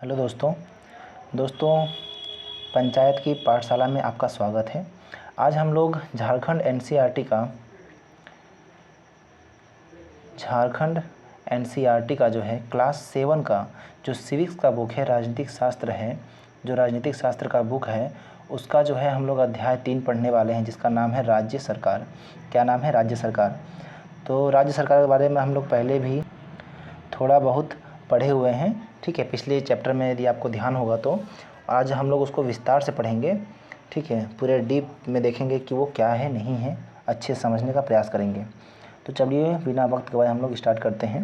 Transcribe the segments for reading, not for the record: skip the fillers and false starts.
Hello दोस्तों। पंचायत की पाठशाला में आपका स्वागत है। आज हम लोग झारखंड एनसीईआरटी का जो है क्लास 7 का जो सिविक्स का बुक है, राजनीतिक शास्त्र का बुक है, उसका जो है हम लोग अध्याय 3 पढ़ने वाले हैं, जिसका नाम है राज्य सरकार। क्या नाम है? राज्य सरकार। तो राज्य सरकार के बारे में हम लोग पहले भी थोड़ा बहुत पढ़े हुए हैं, ठीक है। पिछले चैप्टर में यदि आपको ध्यान होगा तो आज हम लोग उसको विस्तार से पढ़ेंगे, ठीक है। पूरे डीप में देखेंगे कि वो क्या है, नहीं है, अच्छे समझने का प्रयास करेंगे। तो चलिए बिना वक्त गवाए हम लोग स्टार्ट करते हैं।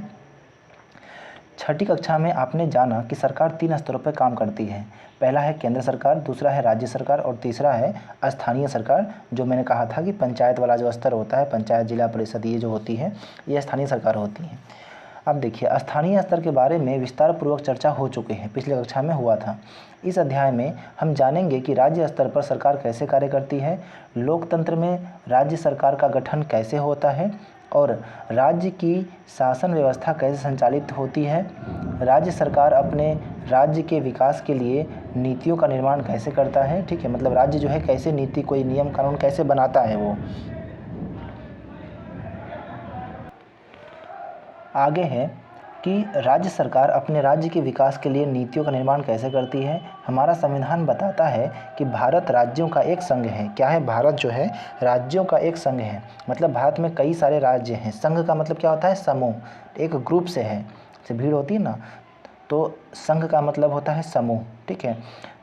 छठी कक्षा में आपने जाना कि सरकार 3 स्तरों पर काम करती है। पहला है केंद्र सरकार, दूसरा है राज्य सरकार और तीसरा है स्थानीय सरकार। जो मैंने कहा था कि पंचायत वाला जो स्तर होता है, पंचायत, जिला परिषद, ये जो होती है, ये स्थानीय सरकार होती है। अब देखिए, स्थानीय स्तर के बारे में विस्तार पूर्वक चर्चा हो चुकी है, पिछले कक्षा में हुआ था। इस अध्याय में हम जानेंगे कि राज्य स्तर पर सरकार कैसे कार्य करती है, लोकतंत्र में राज्य सरकार का गठन कैसे होता है और राज्य की शासन व्यवस्था कैसे संचालित होती है, राज्य सरकार अपने राज्य के विकास के लिए नीतियों का निर्माण कैसे करता है, ठीक है। मतलब राज्य जो है कैसे नीति, कोई नियम कानून कैसे बनाता है वो। आगे है कि राज्य सरकार अपने राज्य के विकास के लिए नीतियों का निर्माण कैसे करती है। हमारा संविधान बताता है कि भारत राज्यों का एक संघ है। क्या है? भारत जो है राज्यों का एक संघ है। मतलब भारत में कई सारे राज्य हैं। संघ का मतलब क्या होता है? समूह, एक ग्रुप से है, जैसे भीड़ होती है ना, तो संघ का मतलब होता है समूह, ठीक है।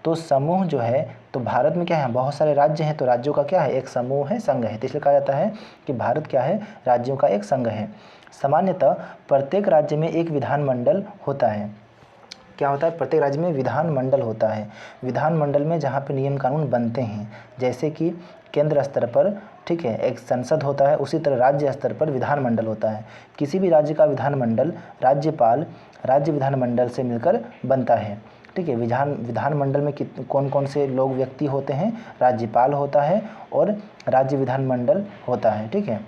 तो समूह जो है, तो भारत में क्या है? बहुत सारे राज्य हैं, तो राज्यों का क्या है? एक समूह है, संघ है। तो इसलिए कहा जाता है कि भारत क्या है? राज्यों का एक संघ है। सामान्यतः प्रत्येक राज्य में एक विधानमंडल होता है। क्या होता है? प्रत्येक राज्य में विधानमंडल होता है। विधानमंडल में जहाँ पे नियम कानून बनते हैं, जैसे कि केंद्र स्तर पर, ठीक है, एक संसद होता है, उसी तरह राज्य स्तर पर विधानमंडल होता है। किसी भी राज्य का विधानमंडल राज्यपाल राज्य विधानमंडल से मिलकर बनता है, ठीक है। विधानमंडल में कौन कौन से लोग, व्यक्ति होते हैं? राज्यपाल होता है और राज्य विधानमंडल होता है, ठीक है।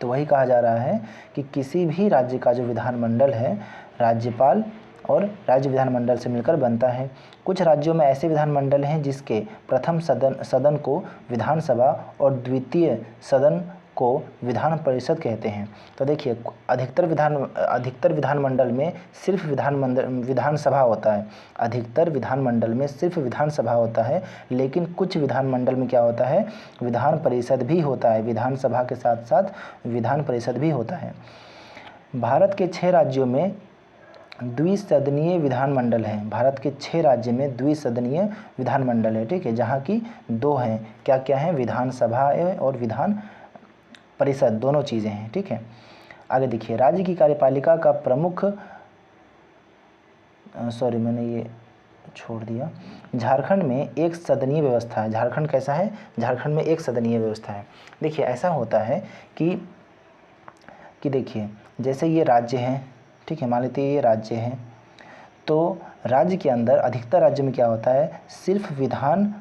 तो वही कहा जा रहा है कि किसी भी राज्य का जो विधानमंडल है, राज्यपाल और राज्य विधानमंडल से मिलकर बनता है। कुछ राज्यों में ऐसे विधानमंडल हैं जिसके प्रथम सदन को विधानसभा और द्वितीय सदन को विधान परिषद कहते हैं। तो देखिए, अधिकतर विधानमंडल में सिर्फ विधानसभा होता है। अधिकतर विधानमंडल में सिर्फ विधानसभा होता है, लेकिन कुछ विधानमंडल में क्या होता है? विधान परिषद भी होता है। विधानसभा के साथ साथ विधान परिषद भी होता है। भारत के 6 राज्यों में द्विसदनीय विधानमंडल है। भारत के 6 राज्य में द्विसदनीय विधानमंडल है, ठीक है, जहाँ की 2 हैं। क्या क्या हैं? विधानसभा और विधान परिषद, दोनों चीज़ें हैं, ठीक है। आगे देखिए, राज्य की कार्यपालिका का प्रमुख, सॉरी मैंने ये छोड़ दिया। झारखंड में एक सदनीय व्यवस्था है। झारखंड कैसा है? झारखंड में एक सदनीय व्यवस्था है। देखिए, ऐसा होता है कि देखिए, जैसे ये राज्य हैं, ठीक है, मान लेते हैं ये राज्य हैं, तो राज्य के अंदर अधिकतर राज्य में क्या होता है? सिर्फ विधान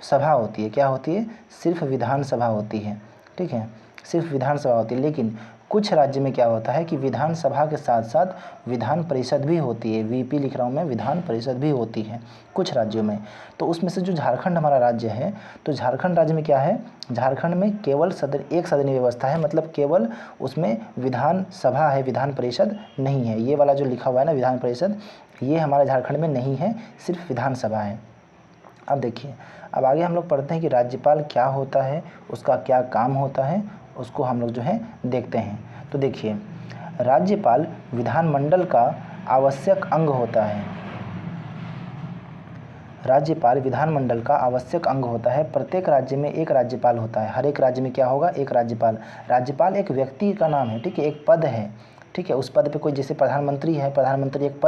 सभा होती है। क्या होती है? सिर्फ विधानसभा होती है, ठीक है, सिर्फ विधानसभा होती है। लेकिन कुछ राज्य में क्या होता है कि विधानसभा के साथ साथ विधान परिषद भी होती है। वीपी लिख रहा हूँ मैं, विधान परिषद भी होती है कुछ राज्यों में। तो उसमें से जो झारखंड हमारा राज्य है, तो झारखंड राज्य में क्या है? झारखंड में केवल एक सदनीय व्यवस्था है। मतलब केवल उसमें विधानसभा है, विधान परिषद नहीं है। ये वाला जो लिखा हुआ है ना, विधान परिषद, ये हमारे झारखंड में नहीं है, सिर्फ विधानसभा है। अब देखिए, अब आगे हम लोग पढ़ते हैं कि राज्यपाल क्या होता है, उसका क्या काम होता है, उसको हम लोग जो है देखते हैं। तो देखिए, राज्यपाल विधानमंडल का आवश्यक अंग होता है। राज्यपाल विधानमंडल का आवश्यक अंग होता है। प्रत्येक राज्य में एक राज्यपाल होता है। हर एक राज्य में क्या होगा? एक राज्यपाल। राज्यपाल एक व्यक्ति का नाम है, ठीक है, एक पद है, ठीक है। उस पद पे कोई, जैसे प्रधानमंत्री है, प्रधानमंत्री एक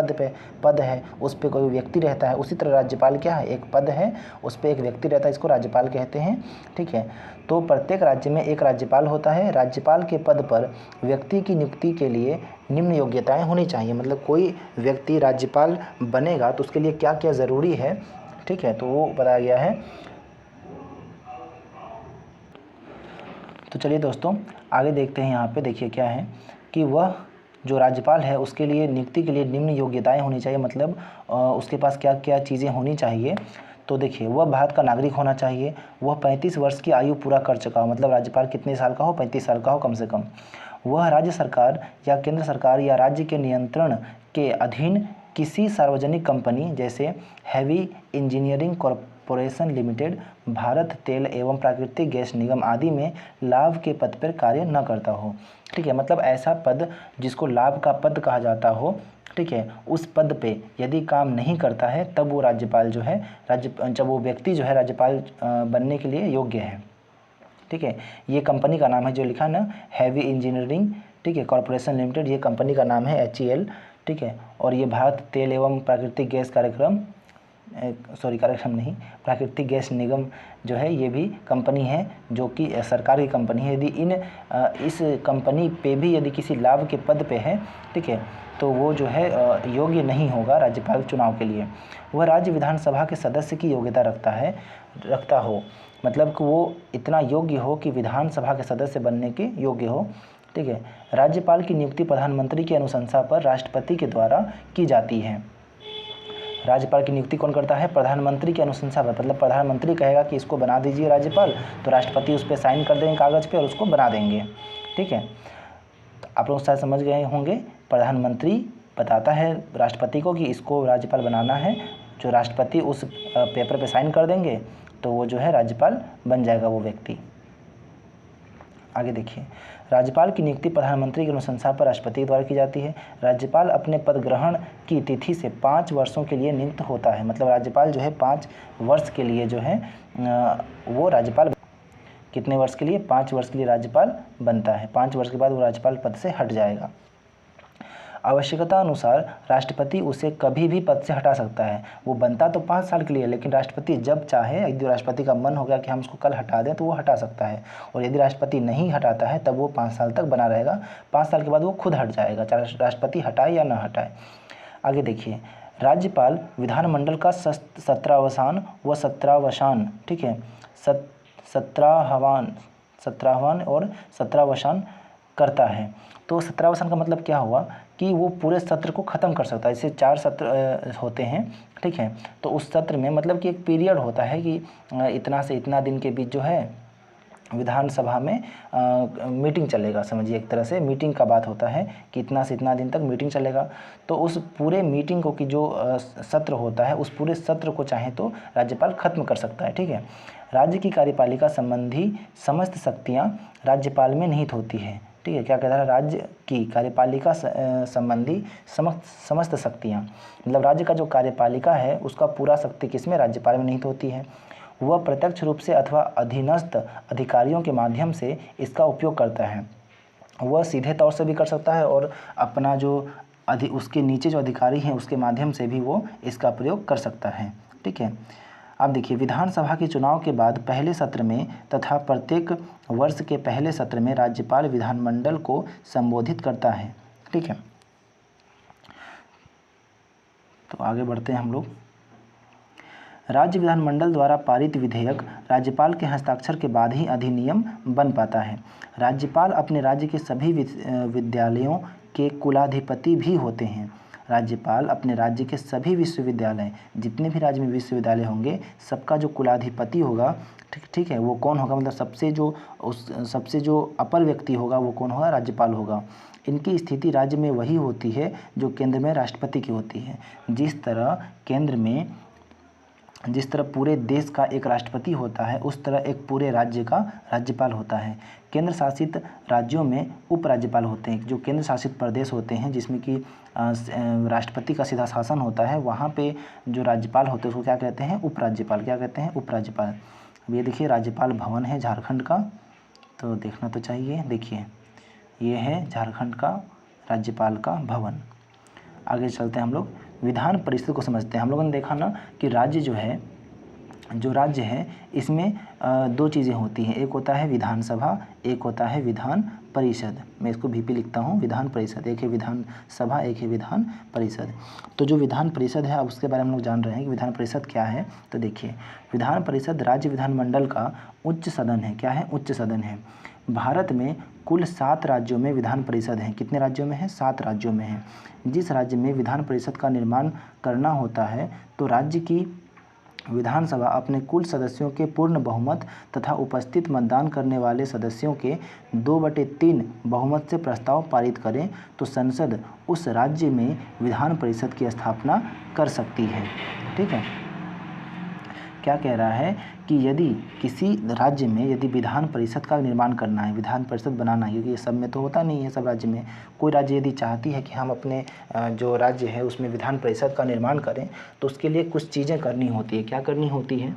पद है, उस पर कोई व्यक्ति रहता है। उसी तरह राज्यपाल क्या है? एक पद है, उस पर एक व्यक्ति रहता है, इसको राज्यपाल कहते हैं, ठीक है। तो प्रत्येक राज्य में एक राज्यपाल होता है। राज्यपाल के पद पर व्यक्ति की नियुक्ति के लिए निम्न योग्यताएं होनी चाहिए। मतलब कोई व्यक्ति राज्यपाल बनेगा तो उसके लिए क्या क्या ज़रूरी है, ठीक है, तो वो बताया गया है। तो चलिए दोस्तों, आगे देखते हैं। यहाँ पे देखिए क्या है कि वह जो राज्यपाल है उसके लिए नियुक्ति के लिए निम्न योग्यताएं होनी चाहिए, मतलब उसके पास क्या क्या चीज़ें होनी चाहिए। तो देखिए, वह भारत का नागरिक होना चाहिए, वह 35 वर्ष की आयु पूरा कर चुका हो, मतलब राज्यपाल कितने साल का हो, 35 साल का हो कम से कम। वह राज्य सरकार या केंद्र सरकार या राज्य के नियंत्रण के अधीन किसी सार्वजनिक कंपनी जैसे heavy engineering corporation limited, Bharat तेल एवं प्राकृतिक गैस निगम आदि में लाभ के पद पर कार्य न करता हो। ठीक है, मतलब ऐसा पद जिसको लाभ का पद कहा जाता हो, ठीक है, उस पद पे यदि काम नहीं करता है तब वो राज्यपाल जो है जब वो व्यक्ति जो है राज्यपाल बनने के लिए योग्य है। ठीक है, ये कंपनी का नाम है जो लिखा ना, हैवी इंजीनियरिंग, ठीक है, कॉरपोरेशन लिमिटेड, ये कंपनी का नाम है HEL। ठीक है, और ये भारत तेल एवं प्राकृतिक गैस कार्यक्रम नहीं, प्राकृतिक गैस निगम जो है ये भी कंपनी है जो कि सरकार की कंपनी है। यदि इस कंपनी पे भी यदि किसी लाभ के पद पे है, ठीक है, तो वो जो है योग्य नहीं होगा राज्यपाल चुनाव के लिए। वह राज्य विधानसभा के सदस्य की योग्यता रखता हो, मतलब कि वो इतना योग्य हो कि विधानसभा के सदस्य बनने के योग्य हो। ठीक है, राज्यपाल की नियुक्ति प्रधानमंत्री की अनुशंसा पर राष्ट्रपति के द्वारा की जाती है। राज्यपाल की नियुक्ति कौन करता है? प्रधानमंत्री की अनुशंसा पर, मतलब प्रधानमंत्री कहेगा कि इसको बना दीजिए राज्यपाल, तो राष्ट्रपति उस पर साइन कर देंगे कागज़ पे और उसको बना देंगे। ठीक है, तो आप लोग शायद समझ गए होंगे, प्रधानमंत्री बताता है राष्ट्रपति को कि इसको राज्यपाल बनाना है, जो राष्ट्रपति उस पेपर पे साइन कर देंगे तो वो जो है राज्यपाल बन जाएगा वो व्यक्ति। आगे देखिए, राज्यपाल की नियुक्ति प्रधानमंत्री की अनुशंसा पर राष्ट्रपति द्वारा की जाती है। राज्यपाल अपने पद ग्रहण की तिथि से 5 वर्षों के लिए नियुक्त होता है, मतलब राज्यपाल जो है 5 वर्ष के लिए जो है वो राज्यपाल, कितने वर्ष के लिए? 5 वर्ष के लिए राज्यपाल बनता है। 5 वर्ष के बाद वो राज्यपाल पद से हट जाएगा। आवश्यकता अनुसार राष्ट्रपति उसे कभी भी पद से हटा सकता है। वो बनता तो 5 साल के लिए, लेकिन राष्ट्रपति जब चाहे, यदि राष्ट्रपति का मन हो गया कि हम उसको कल हटा दें तो वो हटा सकता है, और यदि राष्ट्रपति नहीं हटाता है तब वो 5 साल तक बना रहेगा। 5 साल के बाद वो खुद हट जाएगा, चाहे राष्ट्रपति हटाए या ना हटाए। आगे देखिए, राज्यपाल विधानमंडल का सत्रावसान व सत्रावसान, ठीक है, 17वां और 17वां करता है। तो 17वां का मतलब क्या हुआ कि वो पूरे सत्र को ख़त्म कर सकता है। जैसे 4 सत्र होते हैं, ठीक है, तो उस सत्र में मतलब कि एक पीरियड होता है कि इतना से इतना दिन के बीच जो है विधानसभा में मीटिंग चलेगा। समझिए, एक तरह से मीटिंग का बात होता है कि इतना से इतना दिन तक मीटिंग चलेगा। तो उस पूरे मीटिंग को कि जो सत्र होता है, उस पूरे सत्र को चाहे तो राज्यपाल ख़त्म कर सकता है। ठीक है, राज्य की कार्यपालिका संबंधी समस्त शक्तियाँ राज्यपाल में निहित होती है। ठीक है, क्या कहता है? राज्य की कार्यपालिका संबंधी समस्त शक्तियाँ, मतलब राज्य का जो कार्यपालिका है उसका पूरा शक्ति किसमें? राज्यपाल में निहित होती है। वह प्रत्यक्ष रूप से अथवा अधीनस्थ अधिकारियों के माध्यम से इसका उपयोग करता है। वह सीधे तौर से भी कर सकता है और अपना जो उसके नीचे जो अधिकारी हैं उसके माध्यम से भी वो इसका प्रयोग कर सकता है। ठीक है, अब देखिए, विधानसभा के चुनाव के बाद पहले सत्र में तथा प्रत्येक वर्ष के पहले सत्र में राज्यपाल विधानमंडल को संबोधित करता है। ठीक है, तो आगे बढ़ते हैं हम लोग। राज्य विधानमंडल द्वारा पारित विधेयक राज्यपाल के हस्ताक्षर के बाद ही अधिनियम बन पाता है। राज्यपाल अपने राज्य के सभी विद्यालयों के कुलाधिपति भी होते हैं। राज्यपाल अपने राज्य के सभी विश्वविद्यालय, जितने भी राज्य में विश्वविद्यालय होंगे, सबका जो कुलाधिपति होगा, ठीक है, वो कौन होगा? मतलब सबसे जो अपर व्यक्ति होगा वो कौन होगा? राज्यपाल होगा। इनकी स्थिति राज्य में वही होती है जो केंद्र में राष्ट्रपति की होती है। जिस तरह पूरे देश का एक राष्ट्रपति होता है, उस तरह एक पूरे राज्य का राज्यपाल होता है। केंद्र शासित राज्यों में उपराज्यपाल होते हैं। जो केंद्र शासित प्रदेश होते हैं जिसमें कि राष्ट्रपति का सीधा शासन होता है, वहाँ पे जो राज्यपाल होते हैं उसको क्या कहते हैं? उपराज्यपाल। क्या कहते हैं? उपराज्यपाल। अब ये देखिए, राज्यपाल भवन है झारखंड का, तो देखना तो चाहिए। देखिए, ये है झारखंड का राज्यपाल का भवन। आगे चलते हैं हम लोग, विधान परिषद को समझते हैं। हम लोगों ने देखा ना कि जो राज्य है इसमें 2 चीज़ें होती हैं, एक होता है विधानसभा, एक होता है विधान परिषद। मैं इसको VP लिखता हूँ, विधान परिषद। एक है विधानसभा, एक है विधान परिषद। तो जो विधान परिषद है, अब उसके बारे में हम लोग जान रहे हैं कि विधान परिषद क्या है। तो देखिए, विधान परिषद राज्य विधानमंडल का उच्च सदन है। क्या है? उच्च सदन है। भारत में कुल 7 राज्यों में विधान परिषद हैं। कितने राज्यों में है? 7 राज्यों में है। जिस राज्य में विधान परिषद का निर्माण करना होता है तो राज्य की विधानसभा अपने कुल सदस्यों के पूर्ण बहुमत तथा उपस्थित मतदान करने वाले सदस्यों के 2/3 बहुमत से प्रस्ताव पारित करें तो संसद उस राज्य में विधान परिषद की स्थापना कर सकती है। ठीक है, क्या कह रहा है कि यदि किसी राज्य में यदि विधान परिषद का निर्माण करना है, विधान परिषद बनाना है, क्योंकि ये सब में तो होता नहीं है, सब राज्य में, कोई राज्य यदि चाहती है कि हम अपने जो राज्य है उसमें विधान परिषद का निर्माण करें तो उसके लिए कुछ चीज़ें करनी होती है। क्या करनी होती है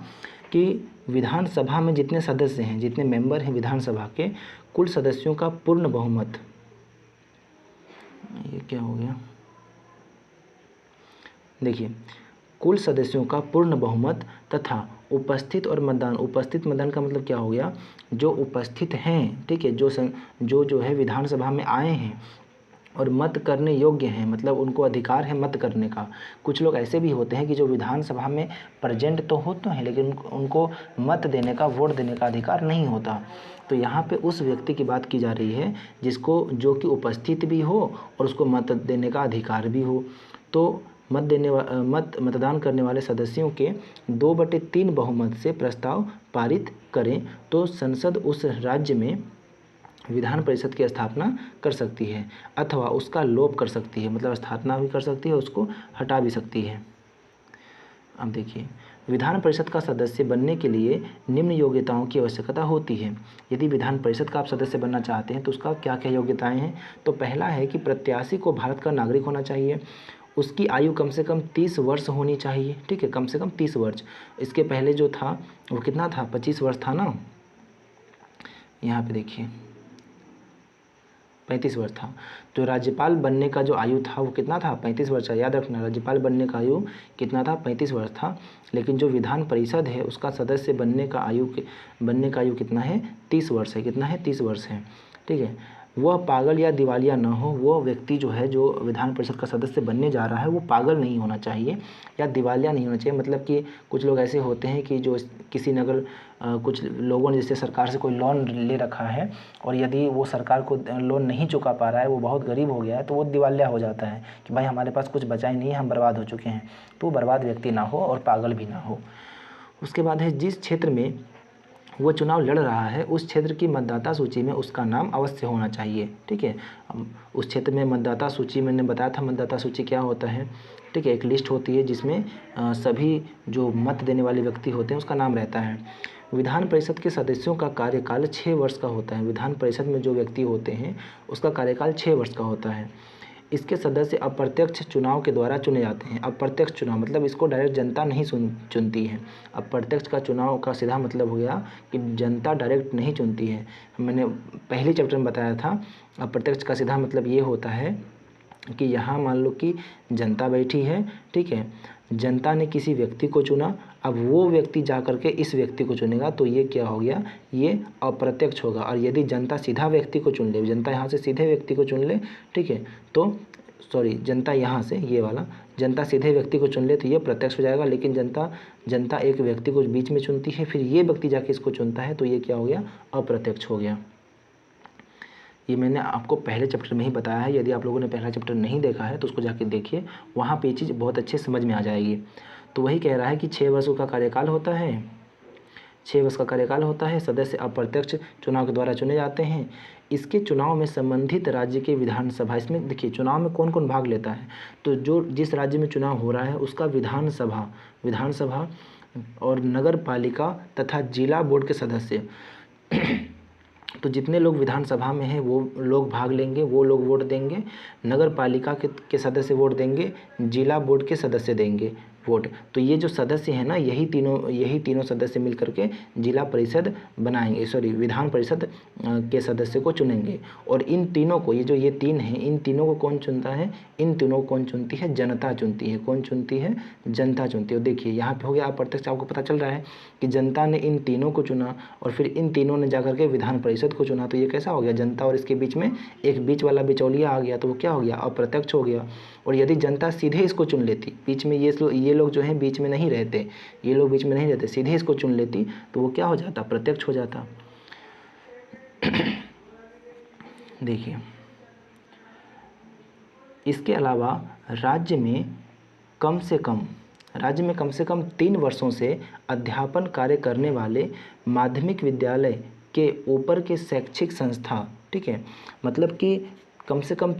कि विधानसभा में जितने सदस्य हैं, जितने मेंबर हैं विधानसभा के, कुल सदस्यों का पूर्ण बहुमत, ये क्या हो गया, देखिए, कुल सदस्यों का पूर्ण बहुमत तथा उपस्थित और मतदान, उपस्थित मतदान का मतलब क्या हो गया, जो उपस्थित हैं, ठीक है, जो है विधानसभा में आए हैं और मत करने योग्य हैं, मतलब उनको अधिकार है मत करने का। कुछ लोग ऐसे भी होते हैं कि जो विधानसभा में प्रेजेंट तो होते हैं लेकिन उनको मत देने का, वोट देने का अधिकार नहीं होता। तो यहाँ पे उस व्यक्ति की बात की जा रही है जिसको, जो कि उपस्थित भी हो और उसको मत देने का अधिकार भी हो। तो मतदान करने वाले सदस्यों के 2/3 बहुमत से प्रस्ताव पारित करें तो संसद उस राज्य में विधान परिषद की स्थापना कर सकती है अथवा उसका लोप कर सकती है, मतलब स्थापना भी कर सकती है, उसको हटा भी सकती है। अब देखिए, विधान परिषद का सदस्य बनने के लिए निम्न योग्यताओं की आवश्यकता होती है। यदि विधान परिषद का आप सदस्य बनना चाहते हैं तो उसका क्या क्या योग्यताएं हैं? तो पहला है कि प्रत्याशी को भारत का नागरिक होना चाहिए, उसकी आयु कम से कम 30 वर्ष होनी चाहिए। ठीक है, कम से कम 30 वर्ष। इसके पहले जो था वो कितना था, 25 वर्ष था ना, यहाँ पे देखिए 35 वर्ष था। तो राज्यपाल बनने का जो आयु था वो कितना था, 35 वर्ष था। याद रखना, राज्यपाल बनने का आयु कितना था, 35 वर्ष था। लेकिन जो विधान परिषद है उसका सदस्य बनने का आयु कितना है, 30 वर्ष है। कितना है, 30 वर्ष है। ठीक है, वह पागल या दिवालिया न हो। वो व्यक्ति जो है, जो विधान परिषद का सदस्य बनने जा रहा है, वो पागल नहीं होना चाहिए या दिवालिया नहीं होना चाहिए। मतलब कि कुछ लोग ऐसे होते हैं कि जो किसी ने अगर कुछ लोगों ने जैसे सरकार से कोई लोन ले रखा है और यदि वो सरकार को लोन नहीं चुका पा रहा है, वो बहुत गरीब हो गया है, तो वो दिवालिया हो जाता है कि भाई हमारे पास कुछ बचा ही नहीं है, हम बर्बाद हो चुके हैं। तो बर्बाद व्यक्ति ना हो और पागल भी ना हो। उसके बाद है, जिस क्षेत्र में वो चुनाव लड़ रहा है उस क्षेत्र की मतदाता सूची में उसका नाम अवश्य होना चाहिए। ठीक है, उस क्षेत्र में मतदाता सूची, मैंने बताया था मतदाता सूची क्या होता है। ठीक है, एक लिस्ट होती है जिसमें सभी जो मत देने वाले व्यक्ति होते हैं उसका नाम रहता है। विधान परिषद के सदस्यों का कार्यकाल 6 वर्ष का होता है। विधान परिषद में जो व्यक्ति होते हैं उसका कार्यकाल 6 वर्ष का होता है। इसके सदस्य अप्रत्यक्ष चुनाव के द्वारा चुने जाते हैं। अप्रत्यक्ष चुनाव मतलब इसको डायरेक्ट जनता नहीं चुनती है। अप्रत्यक्ष का चुनाव का सीधा मतलब हो गया कि जनता डायरेक्ट नहीं चुनती है। मैंने पहले चैप्टर में बताया था, अप्रत्यक्ष का सीधा मतलब ये होता है कि यहाँ मान लो कि जनता बैठी है, ठीक है, जनता ने किसी व्यक्ति को चुना, अब वो व्यक्ति जा कर के इस व्यक्ति को चुनेगा, तो ये क्या हो गया, ये अप्रत्यक्ष होगा। और यदि जनता सीधा व्यक्ति को चुन ले, जनता यहाँ से सीधे व्यक्ति को चुन ले, ठीक है, तो जनता यहाँ से, ये वाला जनता सीधे व्यक्ति को चुन ले तो ये प्रत्यक्ष हो जाएगा। लेकिन जनता एक व्यक्ति को बीच में चुनती है, फिर ये व्यक्ति जाके इसको चुनता है, तो ये क्या हो गया, अप्रत्यक्ष हो गया। ये मैंने आपको पहले चैप्टर में ही बताया है। यदि आप लोगों ने पहला चैप्टर नहीं देखा है तो उसको जाके देखिए, वहाँ पे ये चीज़ बहुत अच्छे समझ में आ जाएगी। तो वही कह रहा है कि 6 वर्षों का कार्यकाल होता है, 6 वर्ष का कार्यकाल होता है। सदस्य अप्रत्यक्ष चुनाव के द्वारा चुने जाते हैं। इसके चुनाव में संबंधित राज्य के विधानसभा, इसमें देखिए चुनाव में कौन कौन भाग लेता है, तो जिस राज्य में चुनाव हो रहा है उसका विधानसभा और नगर पालिका तथा जिला बोर्ड के सदस्य तो जितने लोग विधानसभा में हैं वो लोग भाग लेंगे, वो लोग वोट देंगे। नगर पालिका के सदस्य वोट देंगे, जिला बोर्ड के सदस्य देंगे वोट। तो ये जो सदस्य हैं ना, यही तीनों सदस्य मिल करके जिला परिषद बनाएंगे, विधान परिषद के सदस्य को चुनेंगे। और इन तीनों को, ये 3 हैं, इन तीनों को कौन चुनता है, इन तीनों को कौन चुनती है, जनता चुनती है। कौन चुनती है, जनता चुनती है। देखिए यहाँ पे हो गया अप्रत्यक्ष, आपको पता चल रहा है कि जनता ने इन तीनों को चुना और फिर इन तीनों ने जाकर के विधान परिषद को चुना। तो ये कैसा हो गया, जनता और इसके बीच में एक बीच वाला बिचौलिया आ गया, तो वो क्या हो गया, अप्रत्यक्ष हो गया। और यदि जनता सीधे इसको चुन लेती, बीच में ये लोग जो हैं बीच में नहीं रहते, ये लोग बीच में नहीं रहते, सीधे इसको चुन लेती, तो वो क्या हो जाता, प्रत्यक्ष हो जाता। देखिए, इसके अलावा राज्य में कम से कम 3 वर्षों से अध्यापन कार्य करने वाले माध्यमिक विद्यालय के ऊपर के शैक्षिक संस्था, ठीक है, मतलब कि कम से कम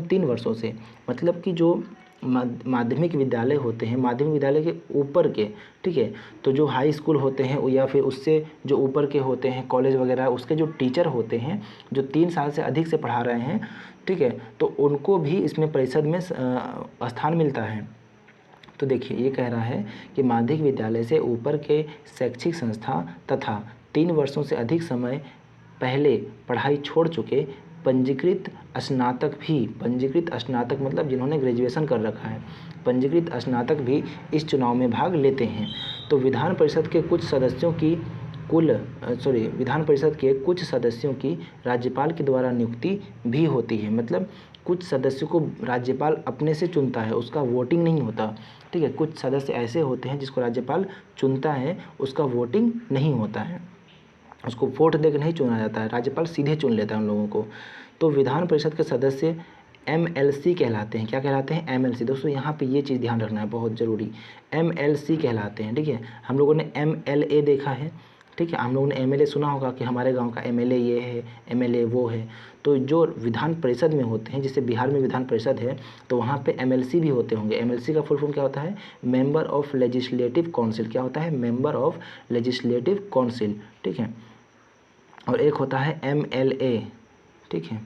3 वर्षों से, मतलब कि जो माध्यमिक विद्यालय होते हैं, माध्यमिक विद्यालय के ऊपर के, ठीक है, तो जो हाई स्कूल होते हैं या फिर उससे जो ऊपर के होते हैं कॉलेज वगैरह, उसके जो टीचर होते हैं जो 3 साल से अधिक से पढ़ा रहे हैं, ठीक है, तो उनको भी इसमें परिषद में स्थान मिलता है। तो देखिए, ये कह रहा है कि माध्यमिक विद्यालय से ऊपर के शैक्षिक संस्था तथा 3 वर्षों से अधिक समय पहले पढ़ाई छोड़ चुके पंजीकृत स्नातक मतलब जिन्होंने ग्रेजुएशन कर रखा है, पंजीकृत स्नातक भी इस चुनाव में भाग लेते हैं। तो विधान परिषद के कुछ सदस्यों की राज्यपाल के द्वारा नियुक्ति भी होती है, मतलब कुछ सदस्यों को राज्यपाल अपने से चुनता है, उसका वोटिंग नहीं होता, ठीक है। कुछ सदस्य ऐसे होते हैं जिसको राज्यपाल चुनता है, उसका वोटिंग नहीं होता है, उसको वोट देकर नहीं चुना जाता है, राज्यपाल सीधे चुन लेता है उन लोगों को। तो विधान परिषद के सदस्य MLC कहलाते हैं। क्या कहलाते हैं? MLC। दोस्तों यहाँ पे ये चीज़ ध्यान रखना है, बहुत ज़रूरी, MLC कहलाते हैं, ठीक है। हम लोगों ने MLA देखा है, ठीक है, हम लोगों ने MLA सुना होगा कि हमारे गांव का MLA ये है, MLA वो है। तो जो विधान परिषद में होते हैं, जैसे बिहार में विधान परिषद है, तो वहाँ पे MLC भी होते होंगे। MLC का फुल फॉर्म क्या होता है? Member of legislative council. क्या होता है? मेंबर ऑफ लेजिस्लेटिव काउंसिल, ठीक है। और एक होता है MLA, ठीक है।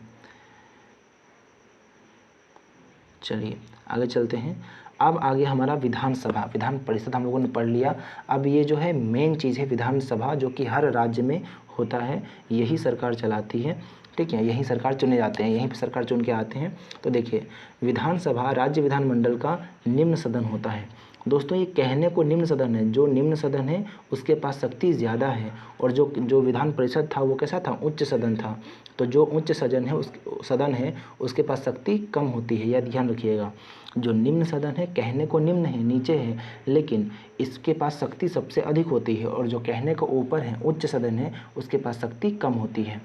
चलिए आगे चलते हैं। अब आगे हमारा विधानसभा, विधान परिषद हम लोगों ने पढ़ लिया। अब ये जो है मेन चीज़ है विधानसभा, जो कि हर राज्य में होता है, यही सरकार चलाती है, ठीक है। यही सरकार चुने जाते हैं, यहीं पर सरकार चुन के आते हैं। तो देखिए, विधानसभा राज्य विधानमंडल का निम्न सदन होता है। दोस्तों ये कहने को निम्न सदन है, जो निम्न सदन है उसके पास शक्ति ज़्यादा है, और जो विधान परिषद था वो कैसा था? उच्च सदन था। तो जो उच्च सदन है उसके पास शक्ति कम होती है, यह ध्यान रखिएगा। जो निम्न सदन है, कहने को निम्न है, नीचे है, लेकिन इसके पास शक्ति सबसे अधिक होती है, और जो कहने को ऊपर है, उच्च सदन है, उसके पास शक्ति कम होती है।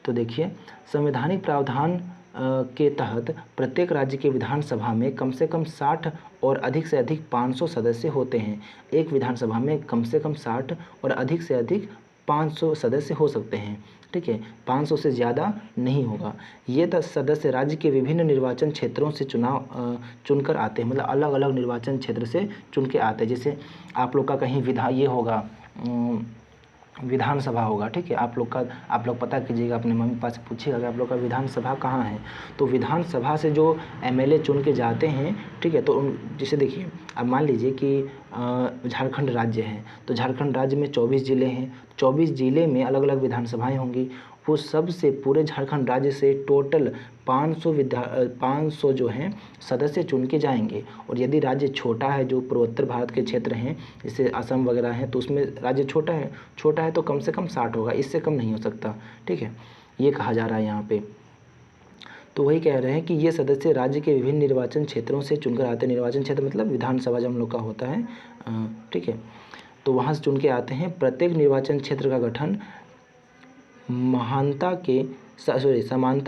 तो देखिए, संवैधानिक प्रावधान के तहत प्रत्येक राज्य के विधानसभा में कम से कम 60 और अधिक से अधिक 500 सदस्य होते हैं। एक विधानसभा में कम से कम 60 और अधिक से अधिक 500 सदस्य हो सकते हैं, ठीक है। 500 से ज़्यादा नहीं होगा। ये सदस्य राज्य के विभिन्न निर्वाचन क्षेत्रों से चुनकर आते हैं, मतलब अलग अलग निर्वाचन क्षेत्र से चुन के आते हैं। जैसे आप लोग का कहीं विधानसभा होगा, ठीक है। आप लोग पता कीजिएगा, अपने मम्मी पापा से पूछिएगा कि आप लोग का विधानसभा कहाँ है। तो विधानसभा से जो MLA चुन के जाते हैं, ठीक है। तो जैसे देखिए, अब मान लीजिए कि झारखंड राज्य है, तो झारखंड राज्य में 24 ज़िले हैं, 24 ज़िले में अलग अलग विधानसभाएं होंगी। वो सब से पूरे झारखंड राज्य से टोटल 500 जो हैं सदस्य चुन के जाएंगे। और यदि राज्य छोटा है, जो पूर्वोत्तर भारत के क्षेत्र हैं, जैसे असम वगैरह हैं, तो उसमें राज्य छोटा है तो कम से कम 60 होगा, इससे कम नहीं हो सकता, ठीक है। ये कहा जा रहा है यहाँ पे। तो वही कह रहे हैं कि ये सदस्य राज्य के विभिन्न निर्वाचन क्षेत्रों से चुनकर आते हैं। निर्वाचन क्षेत्र मतलब विधानसभा जब हम लोग का होता है, ठीक है, तो वहाँ से चुन के आते हैं। प्रत्येक निर्वाचन क्षेत्र का गठन समानता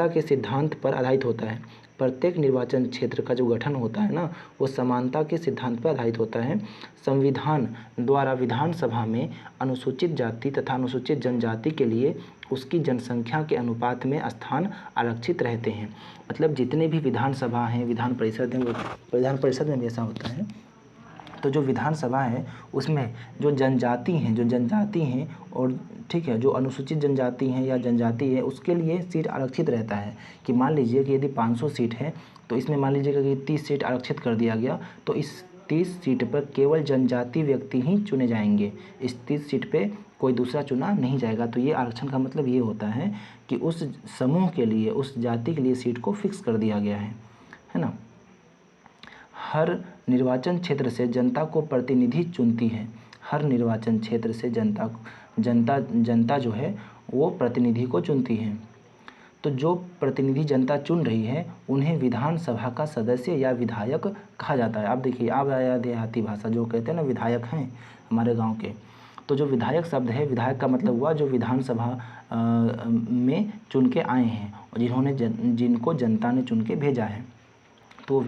के सिद्धांत पर आधारित होता है। प्रत्येक निर्वाचन क्षेत्र का जो गठन होता है ना, वो समानता के सिद्धांत पर आधारित होता है। संविधान द्वारा विधानसभा में अनुसूचित जाति तथा अनुसूचित जनजाति के लिए उसकी जनसंख्या के अनुपात में स्थान आरक्षित रहते हैं। मतलब जितने भी विधानसभा हैं, विधान परिषद हैं, विधान परिषद में भी ऐसा होता है। तो जो विधानसभा है उसमें जो जनजाति हैं और ठीक है, जो अनुसूचित जनजाति हैं या जनजाति है, उसके लिए सीट आरक्षित रहता है। कि मान लीजिए कि यदि 500 सीट है, तो इसमें मान लीजिएगा कि 30 सीट आरक्षित कर दिया गया, तो इस 30 सीट पर केवल जनजाति व्यक्ति ही चुने जाएंगे। इस 30 सीट पे कोई दूसरा चुना नहीं जाएगा। तो ये आरक्षण का मतलब ये होता है कि उस समूह के लिए, उस जाति के लिए सीट को फिक्स कर दिया गया है ना। हर निर्वाचन क्षेत्र से जनता को प्रतिनिधि चुनती है। हर निर्वाचन क्षेत्र से जनता जो है वो प्रतिनिधि को चुनती है। तो जो प्रतिनिधि जनता चुन रही है उन्हें विधानसभा का सदस्य या विधायक कहा जाता है। आप देखिए, आप आया देहाती भाषा जो कहते हैं ना, विधायक हैं हमारे गांव के, तो जो विधायक शब्द है, विधायक का मतलब हुआ जो विधानसभा में चुन के आए हैं और जिनको जनता ने चुन के भेजा है, तो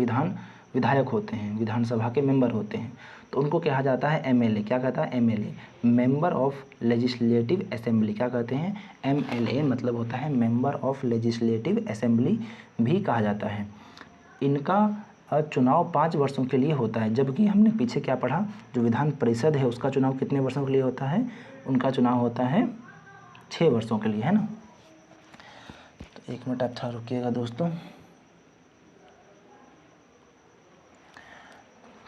विधायक होते हैं, विधानसभा के मेंबर होते हैं। तो उनको कहा जाता है एमएलए। क्या कहता है? MLA, member of legislative assembly. क्या कहते हैं? एमएलए मतलब होता है मेंबर ऑफ लेजिस्लेटिव असेंबली भी कहा जाता है। इनका चुनाव 5 वर्षों के लिए होता है, जबकि हमने पीछे क्या पढ़ा, जो विधान परिषद है उसका चुनाव कितने वर्षों के लिए होता है? उनका चुनाव होता है 6 वर्षों के लिए, है ना। तो 1 मिनट आप थोड़ा रुकिएगा दोस्तों।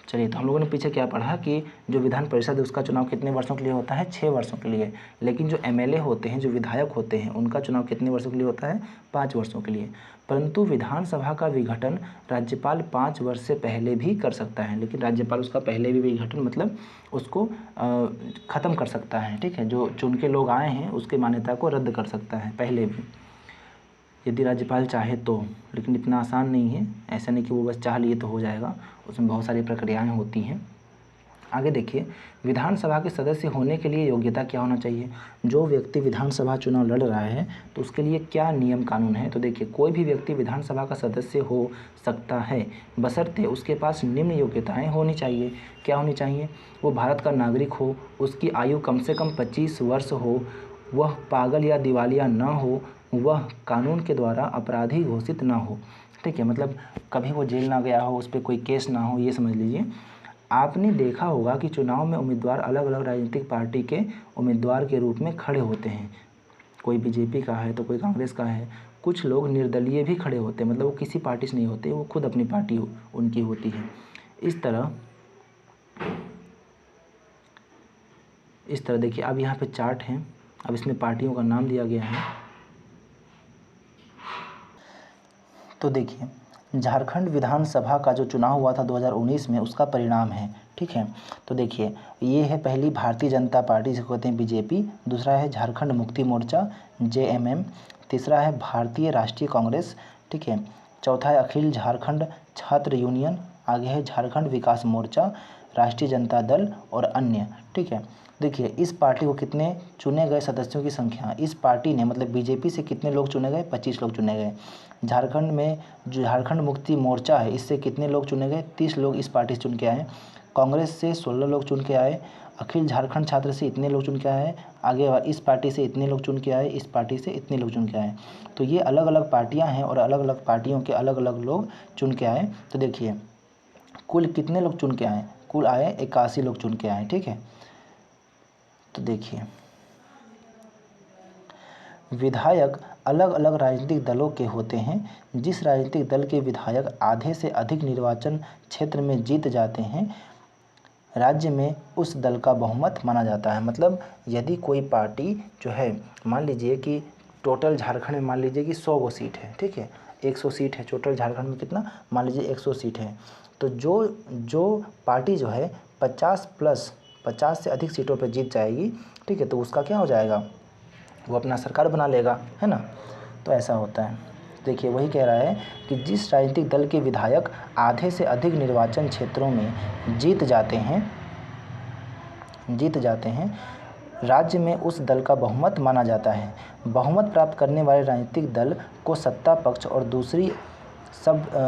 चलिए, तो हम लोगों ने पीछे क्या पढ़ा कि जो विधान परिषद है उसका चुनाव कितने वर्षों के लिए होता है? 6 वर्षों के लिए। लेकिन जो एमएलए होते हैं, जो विधायक होते हैं, उनका चुनाव कितने वर्षों के लिए होता है? 5 वर्षों के लिए। परंतु विधानसभा का विघटन राज्यपाल 5 वर्ष से पहले भी कर सकता है, लेकिन राज्यपाल उसका पहले भी विघटन मतलब उसको ख़त्म कर सकता है, ठीक है। जो चुन के लोग आए हैं उसकी मान्यता को रद्द कर सकता है पहले भी, यदि राज्यपाल चाहे तो। लेकिन इतना आसान नहीं है, ऐसा नहीं कि वो बस चाह लिए तो हो जाएगा, उसमें बहुत सारी प्रक्रियाएं होती हैं। आगे देखिए, विधानसभा के सदस्य होने के लिए योग्यता क्या होना चाहिए? जो व्यक्ति विधानसभा चुनाव लड़ रहा है तो उसके लिए क्या नियम कानून है? तो देखिए, कोई भी व्यक्ति विधानसभा का सदस्य हो सकता है बशर्ते उसके पास निम्न योग्यताएं होनी चाहिए। क्या होनी चाहिए? वो भारत का नागरिक हो, उसकी आयु कम से कम 25 वर्ष हो, वह पागल या दिवालिया न हो, वह कानून के द्वारा अपराधी घोषित ना हो, ठीक है। मतलब कभी वो जेल ना गया हो, उस पर कोई केस ना हो, ये समझ लीजिए। आपने देखा होगा कि चुनाव में उम्मीदवार अलग अलग राजनीतिक पार्टी के उम्मीदवार के रूप में खड़े होते हैं। कोई बीजेपी का है तो कोई कांग्रेस का है, कुछ लोग निर्दलीय भी खड़े होते हैं, मतलब वो किसी पार्टी से नहीं होते, वो खुद अपनी पार्टी उनकी होती है। इस तरह देखिए, अब यहाँ पे चार्ट है, अब इसमें पार्टियों का नाम दिया गया है। तो देखिए, झारखंड विधानसभा का जो चुनाव हुआ था 2019 में, उसका परिणाम है, ठीक है। तो देखिए, ये है पहली भारतीय जनता पार्टी जिसको कहते हैं बीजेपी, दूसरा है झारखंड मुक्ति मोर्चा जेएमएम, तीसरा है भारतीय राष्ट्रीय कांग्रेस, ठीक है, चौथा है अखिल झारखंड छात्र यूनियन, आगे है झारखंड विकास मोर्चा, राष्ट्रीय जनता दल और अन्य, ठीक है। देखिए, इस पार्टी को कितने चुने गए सदस्यों की संख्या, इस पार्टी ने मतलब बीजेपी से कितने लोग चुने गए? 25 लोग चुने गए। झारखंड में जो झारखंड मुक्ति मोर्चा है, इससे कितने लोग चुने गए? 30 लोग इस पार्टी से चुन के आए। कांग्रेस से 16 लोग चुन के आए। अखिल झारखंड छात्र से इतने लोग चुन के आए। आगे इस पार्टी से इतने लोग चुन के आए, इस पार्टी से इतने लोग चुन के आए। तो ये अलग अलग पार्टियां हैं और अलग अलग पार्टियों के अलग अलग लोग चुन के आए। तो देखिए, कुल कितने लोग चुन के आए? कुल आए 81 लोग चुन के आए, ठीक है। तो देखिए, विधायक अलग अलग राजनीतिक दलों के होते हैं। जिस राजनीतिक दल के विधायक आधे से अधिक निर्वाचन क्षेत्र में जीत जाते हैं, राज्य में उस दल का बहुमत माना जाता है। मतलब यदि कोई पार्टी जो है, मान लीजिए कि टोटल झारखंड में मान लीजिए कि 100 गो सीट है, ठीक है, 100 सीट है टोटल झारखंड में, कितना मान लीजिए 100 सीट है। तो जो पार्टी जो है 50 से अधिक सीटों पर जीत जाएगी, ठीक है, तो उसका क्या हो जाएगा? वो अपना सरकार बना लेगा, है ना। तो ऐसा होता है। देखिए, वही कह रहा है कि जिस राजनीतिक दल के विधायक आधे से अधिक निर्वाचन क्षेत्रों में जीत जाते हैं, राज्य में उस दल का बहुमत माना जाता है। बहुमत प्राप्त करने वाले राजनीतिक दल को सत्ता पक्ष और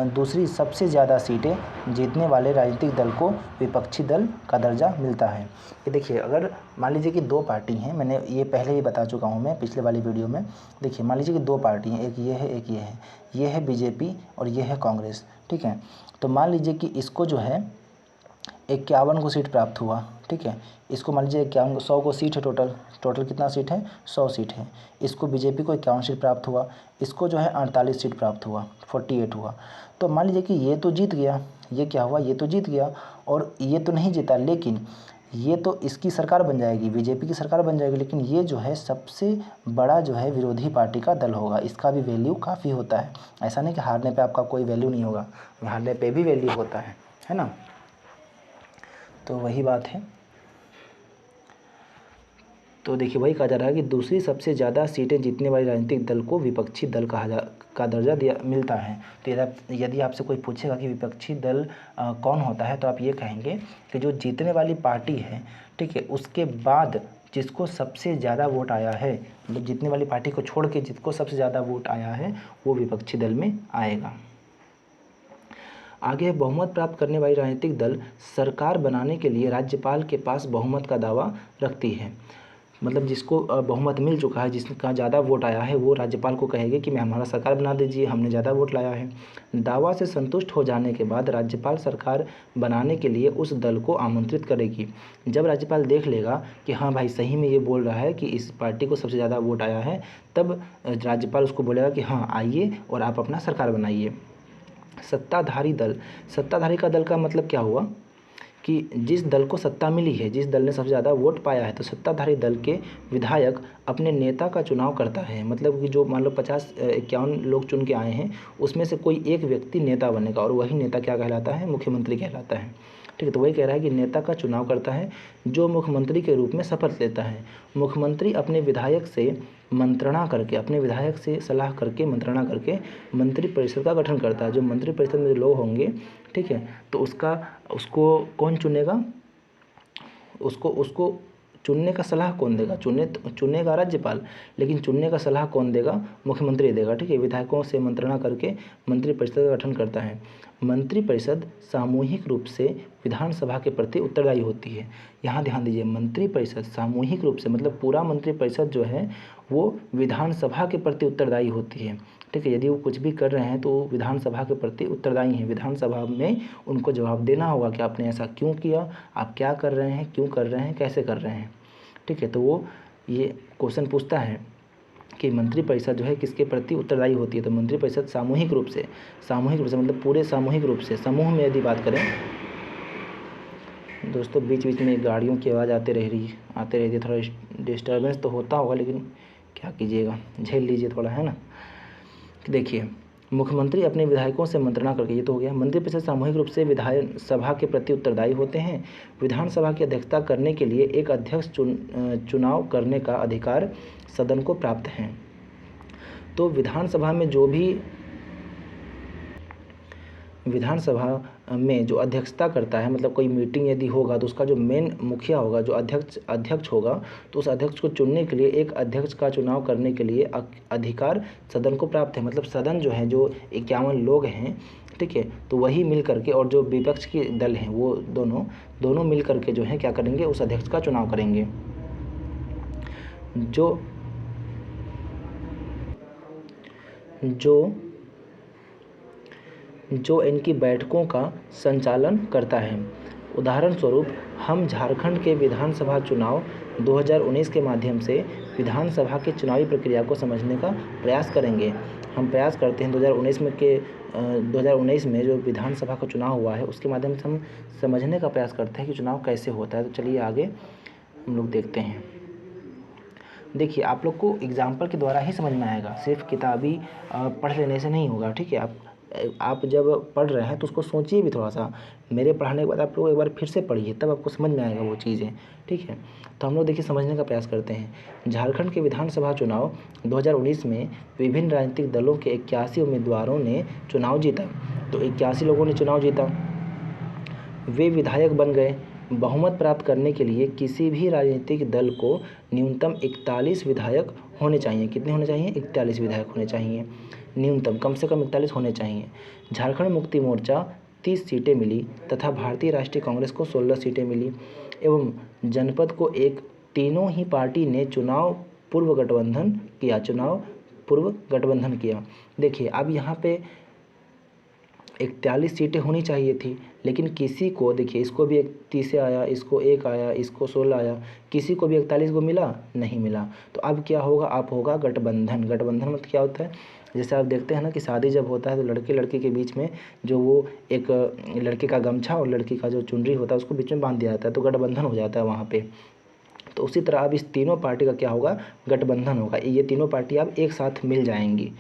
दूसरी सबसे ज़्यादा सीटें जीतने वाले राजनीतिक दल को विपक्षी दल का दर्जा मिलता है। ये देखिए, अगर मान लीजिए कि 2 पार्टी हैं, मैंने ये पहले ही बता चुका हूँ मैं पिछले वाली वीडियो में। देखिए, मान लीजिए कि 2 पार्टी हैं, एक ये है एक ये है, ये है बीजेपी और ये है कांग्रेस, ठीक है। तो मान लीजिए कि इसको जो है 51 को सीट प्राप्त हुआ, ठीक है। इसको मान लीजिए 51, 100 को सीट है टोटल कितना सीट है? 100 सीट है। इसको बीजेपी को 51 सीट प्राप्त हुआ, इसको जो है 48 सीट प्राप्त हुआ, 48 हुआ। तो मान लीजिए कि ये तो जीत गया, ये क्या हुआ? ये तो जीत गया और ये तो नहीं जीता, लेकिन ये तो इसकी सरकार बन जाएगी, बीजेपी की सरकार बन जाएगी, लेकिन ये जो है सबसे बड़ा जो है विरोधी पार्टी का दल होगा, इसका भी वैल्यू काफ़ी होता है। ऐसा नहीं कि हारने पे आपका कोई वैल्यू नहीं होगा, हारने पे भी वैल्यू होता है ना। तो वही बात है। तो देखिए वही कहा जा रहा है कि दूसरी सबसे ज़्यादा सीटें जीतने वाले राजनीतिक दल को विपक्षी दल का दर्जा दिया मिलता है। तो यदि आपसे कोई पूछेगा कि विपक्षी दल कौन होता है, तो आप ये कहेंगे कि जो जीतने वाली पार्टी है, ठीक है, उसके बाद जिसको सबसे ज़्यादा वोट आया है, मतलब जीतने वाली पार्टी को छोड़ के जिसको सबसे ज़्यादा वोट आया है वो विपक्षी दल में आएगा। आगे बहुमत प्राप्त करने वाली राजनीतिक दल सरकार बनाने के लिए राज्यपाल के पास बहुमत का दावा रखती है। मतलब जिसको बहुमत मिल चुका है, जिसका ज़्यादा वोट आया है, वो राज्यपाल को कहेगी कि मैं हमारा सरकार बना दीजिए, हमने ज़्यादा वोट लाया है। दावा से संतुष्ट हो जाने के बाद राज्यपाल सरकार बनाने के लिए उस दल को आमंत्रित करेगी। जब राज्यपाल देख लेगा कि हाँ भाई सही में ये बोल रहा है कि इस पार्टी को सबसे ज़्यादा वोट आया है, तब राज्यपाल उसको बोलेगा कि हाँ आइए और आप अपना सरकार बनाइए। सत्ताधारी का दल का मतलब क्या हुआ कि जिस दल को सत्ता मिली है, जिस दल ने सबसे ज़्यादा वोट पाया है, तो सत्ताधारी दल के विधायक अपने नेता का चुनाव करता है। मतलब कि जो मान लो 50-51 लोग चुन के आए हैं, उसमें से कोई एक व्यक्ति नेता बनेगा और वही नेता क्या कहलाता है? मुख्यमंत्री कहलाता है। ठीक है, तो वही कह रहा है कि नेता का चुनाव करता है जो मुख्यमंत्री के रूप में शपथ लेता है। मुख्यमंत्री अपने विधायक से मंत्रणा करके, अपने विधायक से सलाह करके, मंत्रणा करके मंत्रिपरिषद का गठन करता है। जो मंत्रिपरिषद में जो लोग होंगे, ठीक है, तो उसको कौन चुनेगा? उसको चुनने का सलाह कौन देगा? चुनेगा राज्यपाल, लेकिन चुनने का सलाह कौन देगा? मुख्यमंत्री देगा। ठीक है, विधायकों से मंत्रणा करके मंत्रिपरिषद का गठन करता है। मंत्रिपरिषद सामूहिक रूप से विधानसभा के प्रति उत्तरदायी होती है। यहाँ ध्यान दीजिए, मंत्रिपरिषद सामूहिक रूप से मतलब पूरा मंत्रिपरिषद जो है वो विधानसभा के प्रति उत्तरदायी होती है। ठीक है, यदि वो कुछ भी कर रहे हैं तो विधानसभा के प्रति उत्तरदायी हैं। विधानसभा में उनको जवाब देना होगा कि आपने ऐसा क्यों किया, आप क्या कर रहे हैं, क्यों कर रहे हैं, कैसे कर रहे हैं। ठीक है, तो वो ये क्वेश्चन पूछता है कि मंत्रिपरिषद जो है किसके प्रति उत्तरदायी होती है? तो मंत्रिपरिषद सामूहिक रूप से मतलब पूरे सामूहिक रूप से, समूह में यदि बात करें, दोस्तों बीच बीच में गाड़ियों की आवाज़ आती रहती है, थोड़ा डिस्टर्बेंस तो होता होगा, लेकिन क्या कीजिएगा, झेल लीजिए थोड़ा, है ना। देखिए, मुख्यमंत्री अपने विधायकों से मंत्रणा करके, ये तो हो गया। मंत्रिपरिषद सामूहिक रूप से विधानसभा के प्रति उत्तरदायी होते हैं। विधानसभा की अध्यक्षता करने के लिए एक अध्यक्ष चुनाव करने का अधिकार सदन को प्राप्त है। तो विधानसभा में जो अध्यक्षता करता है, मतलब कोई मीटिंग यदि होगा तो उसका जो मेन मुखिया होगा, जो अध्यक्ष होगा, तो उस अध्यक्ष को चुनने के लिए एक अध्यक्ष का चुनाव करने के लिए अधिकार सदन को प्राप्त है। मतलब सदन जो है, जो 51 लोग हैं, ठीक है, तो वही मिल करके, और जो विपक्ष के दल हैं वो दोनों मिल करके जो है क्या करेंगे? उस अध्यक्ष का चुनाव करेंगे। जो इनकी बैठकों का संचालन करता है। उदाहरण स्वरूप हम झारखंड के विधानसभा चुनाव 2019 के माध्यम से विधानसभा की चुनावी प्रक्रिया को समझने का प्रयास करेंगे। हम प्रयास करते हैं 2019 में जो विधानसभा का चुनाव हुआ है उसके माध्यम से हम समझने का प्रयास करते हैं कि चुनाव कैसे होता है। तो चलिए आगे हम लोग देखते हैं। देखिए, आप लोग को एग्जाम्पल के द्वारा ही समझ में आएगा, सिर्फ किताबी पढ़ लेने से नहीं होगा। ठीक है, आप जब पढ़ रहे हैं तो उसको सोचिए भी थोड़ा सा। मेरे पढ़ाने के बाद आप लोग एक बार फिर से पढ़िए, तब आपको समझ में आएगा वो चीज़ें। ठीक है, तो हम लोग देखिए समझने का प्रयास करते हैं। झारखंड के विधानसभा चुनाव 2019 में विभिन्न राजनीतिक दलों के 81 उम्मीदवारों ने चुनाव जीता। तो 81 लोगों ने चुनाव जीता, वे विधायक बन गए। बहुमत प्राप्त करने के लिए किसी भी राजनीतिक दल को न्यूनतम 41 विधायक होने चाहिए। कितने होने चाहिए? 41 विधायक होने चाहिए न्यूनतम, कम से कम 41 होने चाहिए। झारखंड मुक्ति मोर्चा 30 सीटें मिली तथा भारतीय राष्ट्रीय कांग्रेस को 16 सीटें मिली एवं जनपद को एक। तीनों ही पार्टी ने चुनाव पूर्व गठबंधन किया। देखिए, अब यहाँ पे 41 सीटें होनी चाहिए थी, लेकिन किसी को, देखिए इसको भी 30 आया, इसको 1 आया, इसको 16 आया, किसी को भी 41 को मिला नहीं मिला। तो अब क्या होगा? अब होगा गठबंधन। गठबंधन मतलब क्या होता है? जैसे आप देखते हैं ना कि शादी जब होता है तो लड़के लड़की के बीच में जो वो एक लड़के का गमछा और लड़की का जो चुनरी होता है उसको बीच में बांध दिया जाता है, तो गठबंधन हो जाता है वहाँ पे। तो उसी तरह अब इस तीनों पार्टी का क्या होगा? गठबंधन होगा। ये तीनों पार्टी अब एक साथ मिल जाएंगी।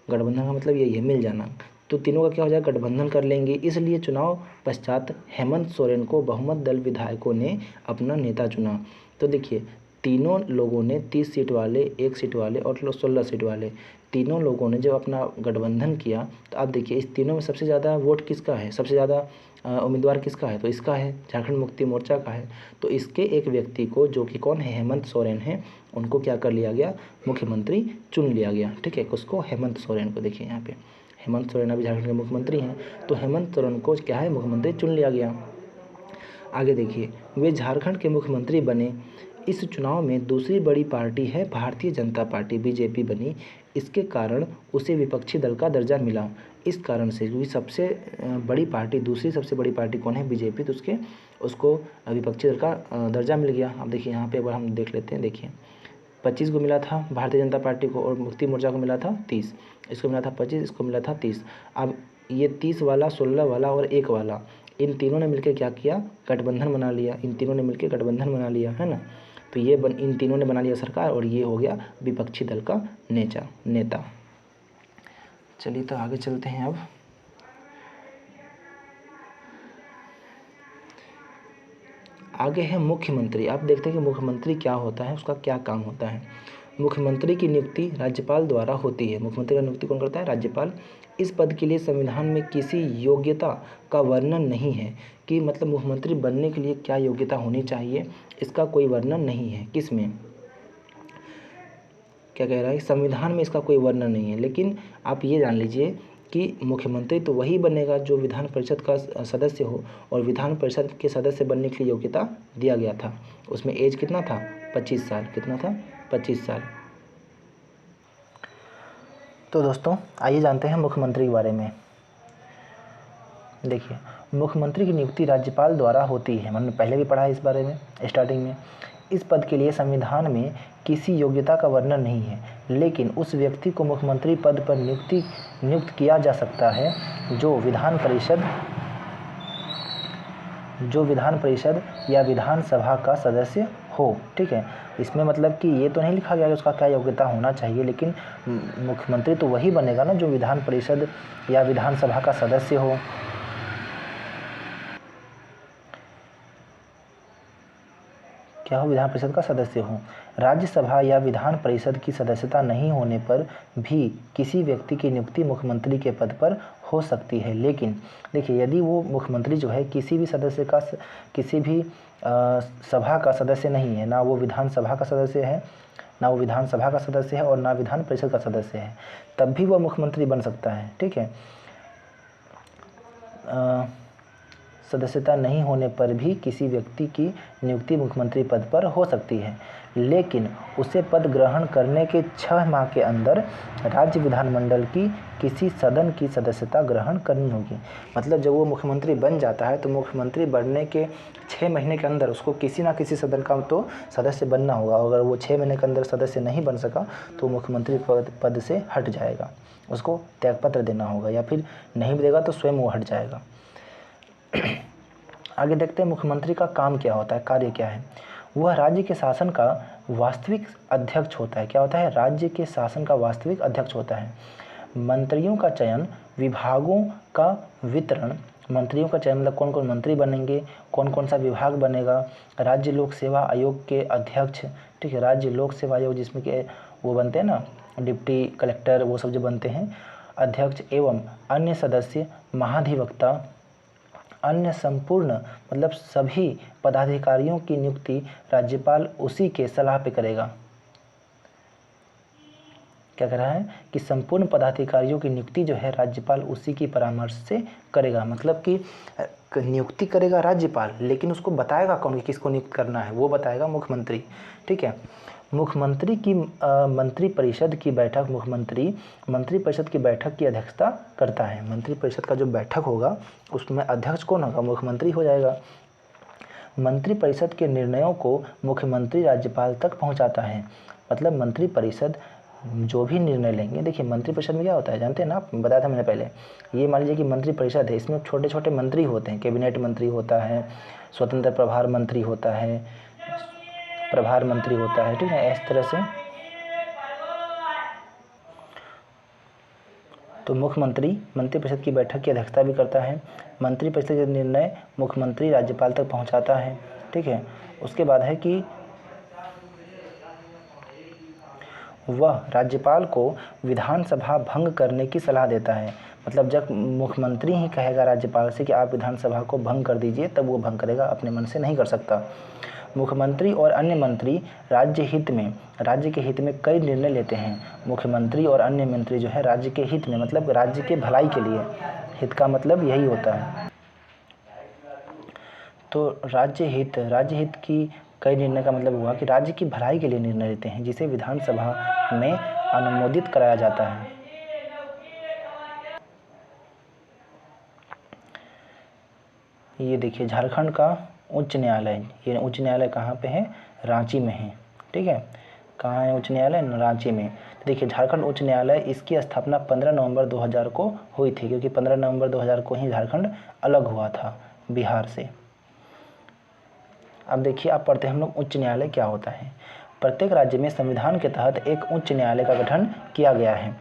गठबंधन का मतलब यही है, मिल जाना। तो तीनों का क्या हो जाएगा? गठबंधन कर लेंगे। इसलिए चुनाव पश्चात हेमंत सोरेन को बहुमत दल विधायकों ने अपना नेता चुना। तो देखिए, तीनों लोगों ने 30 सीट वाले, 1 सीट वाले और 16 सीट वाले, तीनों लोगों ने जब अपना गठबंधन किया तो आप देखिए इस तीनों में सबसे ज़्यादा वोट किसका है, सबसे ज़्यादा उम्मीदवार किसका है, तो इसका है, झारखंड मुक्ति मोर्चा का है। तो इसके एक व्यक्ति को, जो कि कौन है, हेमंत सोरेन है, उनको क्या कर लिया गया, मुख्यमंत्री चुन लिया गया। ठीक है, उसको हेमंत सोरेन को देखिए यहाँ पे, हेमंत सोरेन अभी झारखंड के मुख्यमंत्री हैं, तो हेमंत सोरेन को क्या है, मुख्यमंत्री चुन लिया गया। आगे देखिए, वे झारखंड के मुख्यमंत्री बने। इस चुनाव में दूसरी बड़ी पार्टी है भारतीय जनता पार्टी, बीजेपी बनी। इसके कारण उसे विपक्षी दल का दर्जा मिला। इस कारण से, क्योंकि सबसे बड़ी पार्टी, दूसरी सबसे बड़ी पार्टी कौन है, बीजेपी, तो उसको विपक्षी दल का दर्जा मिल गया। अब देखिए यहाँ पे एक बार हम देख लेते हैं। देखिए 25 को मिला था भारतीय जनता पार्टी को, और मुक्ति मोर्चा को मिला था 30, इसको मिला था 25, इसको मिला था 30। अब ये 30 वाला, 16 वाला और 1 वाला, इन तीनों ने मिलकर क्या किया, गठबंधन बना लिया। इन तीनों ने मिलकर गठबंधन बना लिया, है ना। तो इन तीनों ने बना लिया सरकार, और ये हो गया विपक्षी दल का नेता। चलिए तो आगे चलते हैं। अब आगे है मुख्यमंत्री। आप देखते हैं कि मुख्यमंत्री क्या होता है, उसका क्या काम होता है। मुख्यमंत्री की नियुक्ति राज्यपाल द्वारा होती है। मुख्यमंत्री का नियुक्ति कौन करता है, राज्यपाल। इस पद के लिए संविधान में किसी योग्यता का वर्णन नहीं है, कि मतलब मुख्यमंत्री बनने के लिए क्या योग्यता होनी चाहिए, इसका कोई वर्णन नहीं है। किसमें, क्या कह रहा है, संविधान में इसका कोई वर्णन नहीं है। लेकिन आप ये जान लीजिए कि मुख्यमंत्री तो वही बनेगा जो विधान परिषद का सदस्य हो, और विधान परिषद के सदस्य बनने के लिए योग्यता दिया गया था। उसमें एज कितना था, 25 साल। कितना था, 25 साल। तो दोस्तों आइए जानते हैं मुख्यमंत्री के बारे में। देखिए, मुख्यमंत्री की नियुक्ति राज्यपाल द्वारा होती है। मैंने पहले भी पढ़ा है इस बारे में स्टार्टिंग में। इस पद के लिए संविधान में किसी योग्यता का वर्णन नहीं है, लेकिन उस व्यक्ति को मुख्यमंत्री पद पर नियुक्त किया जा सकता है जो विधान परिषद या विधानसभा का सदस्य हो। ठीक है, इसमें मतलब कि ये तो नहीं लिखा गया कि उसका क्या योग्यता होना चाहिए, लेकिन मुख्यमंत्री तो वही बनेगा ना जो विधान परिषद या विधानसभा का सदस्य हो। क्या हो, विधान परिषद का सदस्य हो। राज्यसभा या विधान परिषद की सदस्यता नहीं होने पर भी किसी व्यक्ति की नियुक्ति मुख्यमंत्री के पद पर हो सकती है। लेकिन देखिए, यदि वो मुख्यमंत्री जो है किसी भी सभा का सदस्य नहीं है, ना वो विधानसभा का सदस्य है, ना वो विधानसभा का सदस्य है, और ना विधान परिषद का सदस्य है, तब भी वह मुख्यमंत्री बन सकता है। ठीक है, सदस्यता नहीं होने पर भी किसी व्यक्ति की नियुक्ति मुख्यमंत्री पद पर हो सकती है, लेकिन उसे पद ग्रहण करने के 6 माह के अंदर राज्य विधानमंडल की किसी सदन की सदस्यता ग्रहण करनी होगी। मतलब जब वो मुख्यमंत्री बन जाता है तो मुख्यमंत्री बनने के 6 महीने के अंदर उसको किसी ना किसी सदन का तो सदस्य बनना होगा। अगर वो 6 महीने के अंदर सदस्य नहीं बन सका तो मुख्यमंत्री पद से हट जाएगा, उसको त्यागपत्र देना होगा, या फिर नहीं देगा तो स्वयं वो हट जाएगा। आगे देखते हैं मुख्यमंत्री का काम क्या होता है, कार्य क्या है। वह राज्य के शासन का वास्तविक अध्यक्ष होता है। क्या होता है, राज्य के शासन का वास्तविक अध्यक्ष होता है। मंत्रियों का चयन, विभागों का वितरण, मंत्रियों का चयन मतलब कौन कौन मंत्री बनेंगे, कौन कौन सा विभाग बनेगा, राज्य लोक सेवा आयोग के अध्यक्ष। ठीक है, राज्य लोक सेवा आयोग जिसमें कि वो बनते हैं ना, डिप्टी कलेक्टर, वो सब जो बनते हैं, अध्यक्ष एवं अन्य सदस्य, महाधिवक्ता, अन्य संपूर्ण मतलब सभी पदाधिकारियों की नियुक्ति राज्यपाल उसी के सलाह पे करेगा। क्या कह रहा है कि संपूर्ण पदाधिकारियों की नियुक्ति जो है राज्यपाल उसी की परामर्श से करेगा। मतलब कि नियुक्ति करेगा राज्यपाल, लेकिन उसको बताएगा कौन कि किसको नियुक्त करना है, वो बताएगा मुख्यमंत्री। ठीक है, मुख्यमंत्री की मंत्रिपरिषद की बैठक, मुख्यमंत्री मंत्रिपरिषद की बैठक की अध्यक्षता करता है। मंत्रिपरिषद का जो बैठक होगा उसमें अध्यक्ष कौन होगा, मुख्यमंत्री हो जाएगा। मंत्रिपरिषद के निर्णयों को मुख्यमंत्री राज्यपाल तक पहुंचाता है। मतलब मंत्रिपरिषद जो भी निर्णय लेंगे, देखिए मंत्रिपरिषद में क्या होता है जानते हैं ना, आप बताया था मैंने पहले। ये मान लीजिए कि मंत्रिपरिषद है, इसमें छोटे छोटे मंत्री होते हैं, कैबिनेट मंत्री होता है, स्वतंत्र प्रभार मंत्री होता है, प्रभार मंत्री होता है। ठीक है, इस तरह से। तो मुख्यमंत्री मंत्रिपरिषद की बैठक की अध्यक्षता भी करता है। मंत्रिपरिषद के निर्णय मुख्यमंत्री राज्यपाल तक पहुंचाता है। ठीक है, उसके बाद है कि वह राज्यपाल को विधानसभा भंग करने की सलाह देता है। मतलब जब मुख्यमंत्री ही कहेगा राज्यपाल से कि आप विधानसभा को भंग कर दीजिए, तब वो भंग करेगा, अपने मन से नहीं कर सकता। मुख्यमंत्री और अन्य मंत्री राज्य के हित में कई निर्णय लेते हैं। मुख्यमंत्री और अन्य मंत्री जो है राज्य के हित में, मतलब राज्य के भलाई के लिए, हित का मतलब यही होता है। तो राज्य हित की कई निर्णय का मतलब हुआ कि राज्य की भलाई के लिए निर्णय लेते हैं, जिसे विधानसभा में अनुमोदित कराया जाता है। ये देखिए झारखंड का उच्च न्यायालय, ये उच्च न्यायालय कहाँ पे है? रांची में है। ठीक है, कहाँ है उच्च न्यायालय? रांची में। तो देखिए झारखंड उच्च न्यायालय, इसकी स्थापना 15 नवंबर 2000 को हुई थी, क्योंकि 15 नवंबर 2000 को ही झारखंड अलग हुआ था बिहार से। अब देखिए, आप पढ़ते हैं हम लोग उच्च न्यायालय क्या होता है। प्रत्येक राज्य में संविधान के तहत एक उच्च न्यायालय का गठन किया गया है।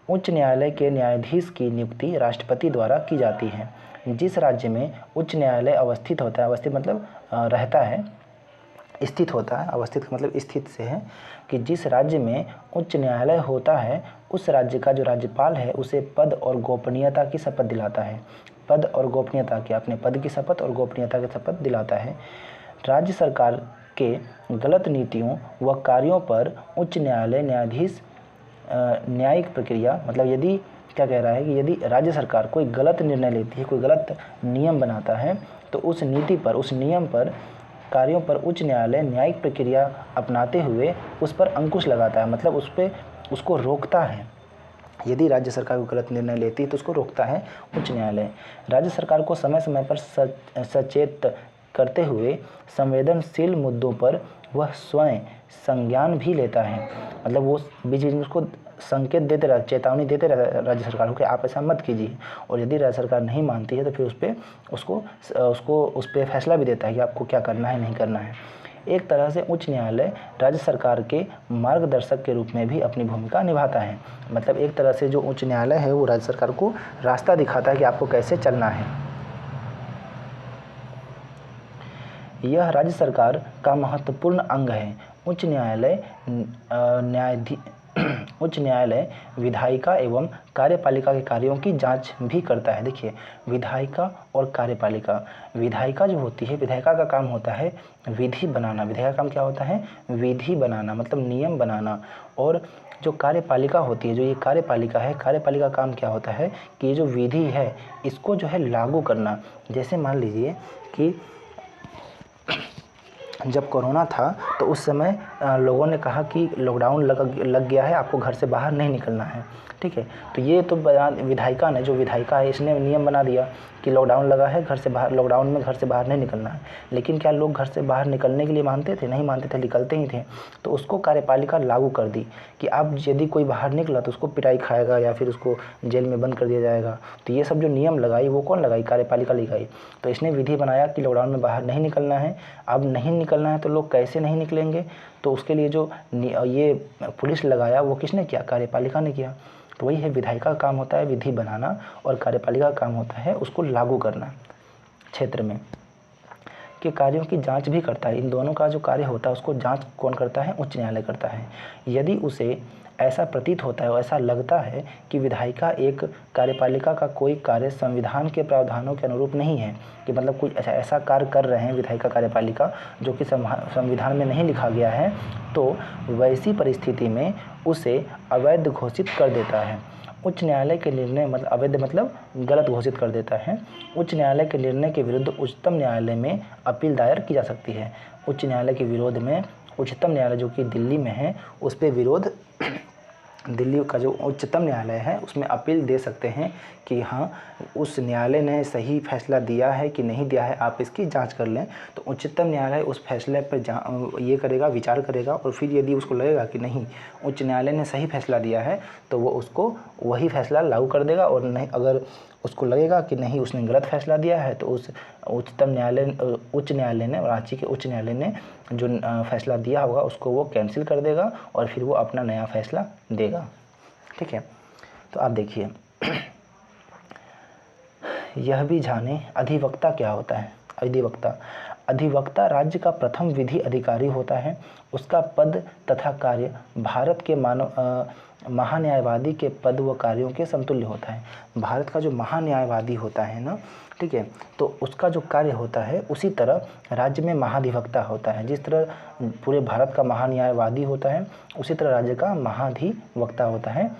उच्च न्यायालय के न्यायाधीश की नियुक्ति राष्ट्रपति द्वारा की जाती है। जिस राज्य में उच्च न्यायालय अवस्थित होता है, अवस्थित मतलब रहता है, स्थित होता है, अवस्थित का मतलब स्थित से है, कि जिस राज्य में उच्च न्यायालय होता है उस राज्य का जो राज्यपाल है उसे पद और गोपनीयता की शपथ दिलाता है। पद और गोपनीयता की, अपने पद की शपथ और गोपनीयता की शपथ दिलाता है। राज्य सरकार के गलत नीतियों व कार्यों पर उच्च न्यायालय न्यायाधीश न्यायिक प्रक्रिया, मतलब यदि क्या कह रहा है कि यदि राज्य सरकार कोई गलत निर्णय लेती है, कोई गलत नियम बनाता है, तो उस नीति पर, उस नियम पर, कार्यों पर उच्च न्यायालय न्यायिक प्रक्रिया अपनाते हुए उस पर अंकुश लगाता है, मतलब उसको रोकता है। यदि राज्य सरकार कोई गलत निर्णय लेती है तो उसको रोकता है उच्च न्यायालय। राज्य सरकार को समय समय पर सचेत करते हुए संवेदनशील मुद्दों पर वह स्वयं संज्ञान भी लेता है। मतलब वो बीच बीच में उसको संकेत देते रहता, चेतावनी देते रहता राज्य सरकार को कि आप ऐसा मत कीजिए। और यदि राज्य सरकार नहीं मानती है तो फिर उस पर फैसला भी देता है कि आपको क्या करना है, नहीं करना है। एक तरह से उच्च न्यायालय राज्य सरकार के मार्गदर्शक के रूप में भी अपनी भूमिका निभाता है। मतलब एक तरह से जो उच्च न्यायालय है वो राज्य सरकार को रास्ता दिखाता है कि आपको कैसे चलना है। यह राज्य सरकार का महत्वपूर्ण अंग है। उच्च न्यायालय विधायिका एवं कार्यपालिका के कार्यों की जांच भी करता है। देखिए, विधायिका और कार्यपालिका, विधायिका जो होती है, विधायिका का काम होता है विधि बनाना। विधायिका का काम क्या होता है? विधि बनाना, मतलब नियम बनाना। और जो कार्यपालिका होती है, जो ये कार्यपालिका है, कार्यपालिका का काम क्या होता है कि ये जो विधि है इसको जो है लागू करना। जैसे मान लीजिए कि जब कोरोना था तो उस समय लोगों ने कहा कि लॉकडाउन लग गया है, आपको घर से बाहर नहीं निकलना है। ठीक है, तो ये तो विधायिका ने, जो विधायिका है, इसने नियम बना दिया कि लॉकडाउन लगा है, घर से बाहर, लॉकडाउन में घर से बाहर नहीं निकलना है। लेकिन क्या लोग घर से बाहर निकलने के लिए मानते थे? नहीं मानते थे, निकलते ही थे। तो उसको कार्यपालिका लागू कर दी कि अब यदि कोई बाहर निकला तो उसको पिटाई खाएगा या फिर उसको जेल में बंद कर दिया जाएगा। तो ये सब जो नियम लगाई वो कौन लगाई? कार्यपालिका लगाई। तो इसने विधि बनाया कि लॉकडाउन में बाहर नहीं निकलना है। अब नहीं निकलना है तो लोग कैसे नहीं निकलेंगे? तो उसके लिए जो ये पुलिस लगाया वो किसने किया? कार्यपालिका ने किया। तो वही है, विधायिका का काम होता है विधि बनाना और कार्यपालिका का काम होता है उसको लागू करना क्षेत्र में, के कार्यों की जांच भी करता है। इन दोनों का जो कार्य होता है उसको जांच कौन करता है? उच्च न्यायालय करता है। यदि उसे ऐसा प्रतीत होता है और ऐसा लगता है कि विधायिका एक कार्यपालिका का कोई कार्य संविधान के प्रावधानों के अनुरूप नहीं है, कि मतलब कुछ ऐसा कार्य कर रहे हैं विधायिका कार्यपालिका जो कि संविधान में नहीं लिखा गया है, तो वैसी परिस्थिति में उसे अवैध घोषित कर देता है। उच्च न्यायालय के निर्णय, मतलब अवैध मतलब गलत घोषित कर देता है। उच्च न्यायालय के निर्णय के विरुद्ध उच्चतम न्यायालय में अपील दायर की जा सकती है। उच्च न्यायालय के विरोध में उच्चतम न्यायालय जो कि दिल्ली में है उस पर विरोध दिल्ली का जो उच्चतम न्यायालय है उसमें अपील दे सकते हैं कि हाँ, उस न्यायालय ने सही फैसला दिया है कि नहीं दिया है, आप इसकी जांच कर लें। तो उच्चतम न्यायालय उस फैसले पर ये करेगा, विचार करेगा, और फिर यदि उसको लगेगा कि नहीं उच्च न्यायालय ने सही फैसला दिया है तो वो उसको वही फैसला लागू कर देगा। और नहीं, अगर उसको लगेगा कि नहीं उसने गलत फैसला दिया है तो उस उच्च न्यायालय ने, रांची के उच्च न्यायालय ने जो फैसला दिया होगा उसको वो कैंसिल कर देगा और फिर वो अपना नया फैसला देगा। ठीक है, तो आप देखिए, यह भी जाने अधिवक्ता क्या होता है। अधिवक्ता, अधिवक्ता राज्य का प्रथम विधि अधिकारी होता है। उसका पद तथा कार्य भारत के महान्यायवादी के पद व कार्यों के समतुल्य होता है। भारत का जो महान्यायवादी होता है ना, ठीक है, तो उसका जो कार्य होता है उसी तरह राज्य में महाधिवक्ता होता है। जिस तरह पूरे भारत का महान्यायवादी होता है, उसी तरह राज्य का महाधिवक्ता होता है।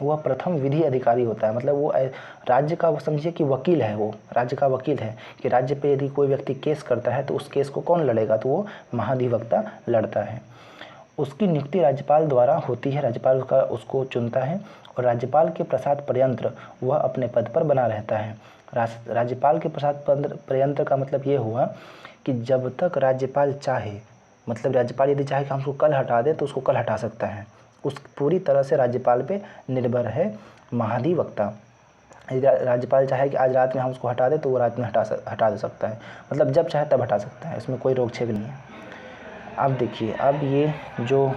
वह प्रथम विधि अधिकारी होता है, मतलब वो राज्य का, वो समझिए कि वकील है, वो राज्य का वकील है कि राज्य पे यदि कोई व्यक्ति केस करता है तो उस केस को कौन लड़ेगा, तो वो महाधिवक्ता लड़ता है। उसकी नियुक्ति राज्यपाल द्वारा होती है, राज्यपाल का उसको चुनता है और राज्यपाल के प्रसाद पर्यंत वह अपने पद पर बना रहता है। राज्यपाल के प्रसाद पर्यंत का मतलब ये हुआ कि जब तक राज्यपाल चाहे, मतलब राज्यपाल यदि चाहे कि हम उसको कल हटा दें तो उसको कल हटा सकता है। उस पूरी तरह से राज्यपाल पे निर्भर है महाधिवक्ता। यदि राज्यपाल चाहे कि आज रात में हम उसको हटा दें तो वो रात में हटा दे सकता है, मतलब जब चाहे तब हटा सकता है, इसमें कोई रोक छेक नहीं है। अब देखिए, अब ये जो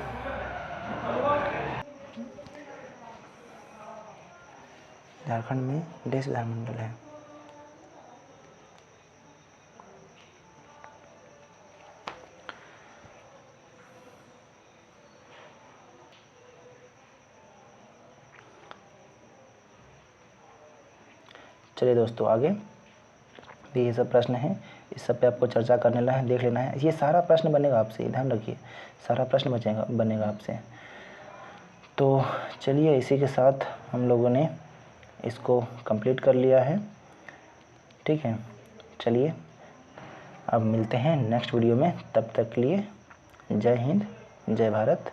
झारखंड में देश विधानमंडल है, चलिए दोस्तों आगे भी ये सब प्रश्न हैं, इस सब पे आपको चर्चा करने है, देख लेना है। ये सारा प्रश्न बनेगा आपसे, ध्यान रखिए, सारा प्रश्न बनेगा आपसे। तो चलिए इसी के साथ हम लोगों ने इसको कंप्लीट कर लिया है, ठीक है। चलिए अब मिलते हैं नेक्स्ट वीडियो में, तब तक के लिए जय हिंद, जय भारत।